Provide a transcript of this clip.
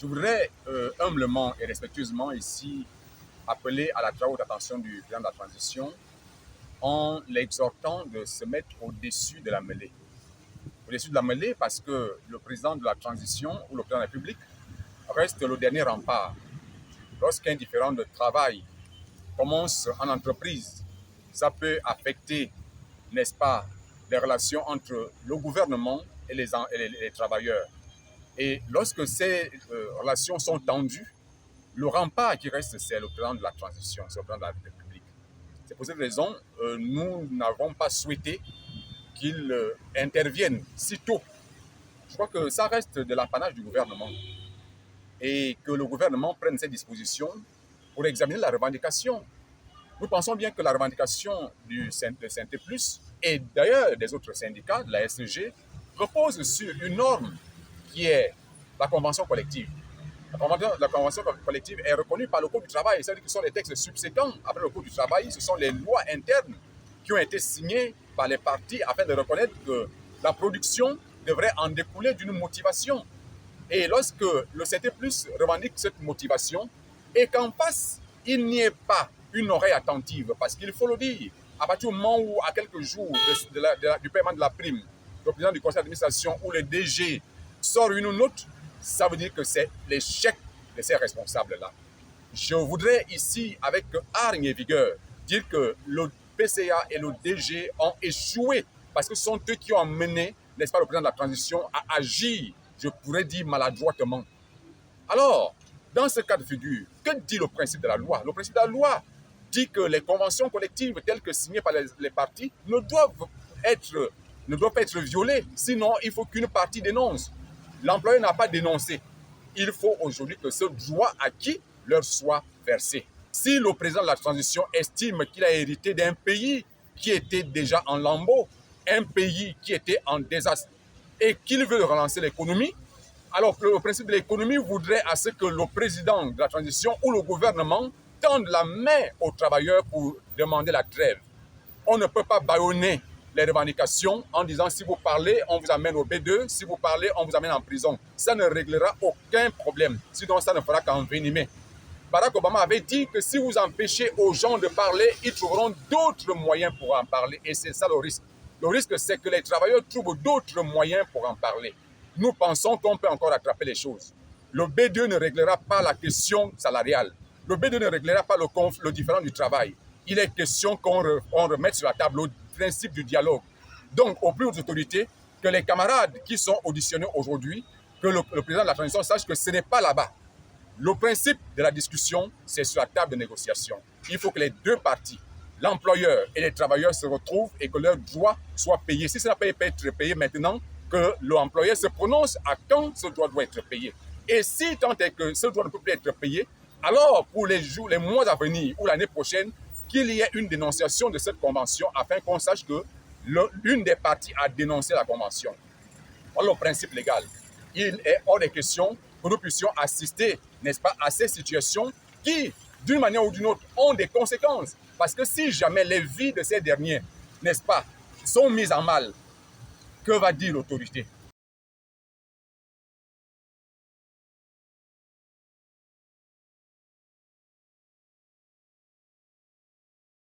Je voudrais humblement et respectueusement ici appeler à la très haute attention du président de la transition en l'exhortant de se mettre au-dessus de la mêlée. Au-dessus de la mêlée parce que le président de la transition ou le président de la République reste le dernier rempart. Lorsqu'un différend de travail commence en entreprise, ça peut affecter, n'est-ce pas, les relations entre le gouvernement et les travailleurs. Et lorsque ces relations sont tendues, le rempart qui reste, c'est le président de la transition, c'est le président de la République. C'est pour cette raison nous n'avons pas souhaité qu'il intervienne si tôt. Je crois que ça reste de l'apanage du gouvernement et que le gouvernement prenne ses dispositions pour examiner la revendication. Nous pensons bien que la revendication du Synthé Plus et d'ailleurs des autres syndicats, de la SCG, repose sur une norme qui est la convention collective. La convention collective est reconnue par le Code du travail. C'est-à-dire que ce sont les textes subséquents après le Code du travail. Ce sont les lois internes qui ont été signées par les partis afin de reconnaître que la production devrait en découler d'une motivation. Et lorsque le CT+, revendique cette motivation et qu'en face, il n'y ait pas une oreille attentive, parce qu'il faut le dire, à partir du moment où, à quelques jours du paiement de la prime, le président du conseil d'administration ou le DG sort une note, ça veut dire que c'est l'échec de ces responsables-là. Je voudrais ici, avec hargne et vigueur, dire que le PCA et le DG ont échoué parce que ce sont eux qui ont mené, n'est-ce pas, le président de la transition à agir, je pourrais dire maladroitement. Alors, dans ce cas de figure, que dit le principe de la loi? Le principe de la loi dit que les conventions collectives telles que signées par les partis ne doivent pas être violées, sinon il faut qu'une partie dénonce. L'employeur n'a pas dénoncé. Il faut aujourd'hui que ce droit acquis leur soit versé. Si le président de la transition estime qu'il a hérité d'un pays qui était déjà en lambeaux, un pays qui était en désastre, et qu'il veut relancer l'économie, alors le principe de l'économie voudrait à ce que le président de la transition ou le gouvernement tende la main aux travailleurs pour demander la trêve. On ne peut pas bâillonner les revendications en disant si vous parlez, on vous amène au B2, si vous parlez, on vous amène en prison. Ça ne réglera aucun problème, sinon ça ne fera qu'envenimer. Barack Obama avait dit que si vous empêchez aux gens de parler, ils trouveront d'autres moyens pour en parler. Et c'est ça le risque. Le risque, c'est que les travailleurs trouvent d'autres moyens pour en parler. Nous pensons qu'on peut encore attraper les choses. Le B2 ne réglera pas la question salariale. Le B2 ne réglera pas le différend du travail. Il est question qu'on remette sur la table le principe du dialogue. Donc, aux plus hautes autorités, que les camarades qui sont auditionnés aujourd'hui, que le président de la transition sache que ce n'est pas là-bas. Le principe de la discussion, c'est sur la table de négociation. Il faut que les deux parties, l'employeur et les travailleurs, se retrouvent et que leurs droits soient payés. Si ça n'a pas été payé maintenant, que l'employeur se prononce à quand ce droit doit être payé. Et si tant est que ce droit ne peut plus être payé, alors pour les mois à venir ou l'année prochaine, qu'il y ait une dénonciation de cette convention afin qu'on sache que l'une des parties a dénoncé la convention. Voilà le principe légal. Il est hors de question que nous puissions assister, n'est-ce pas, à ces situations qui, d'une manière ou d'une autre, ont des conséquences. Parce que si jamais les vies de ces derniers, n'est-ce pas, sont mises en mal, que va dire l'autorité?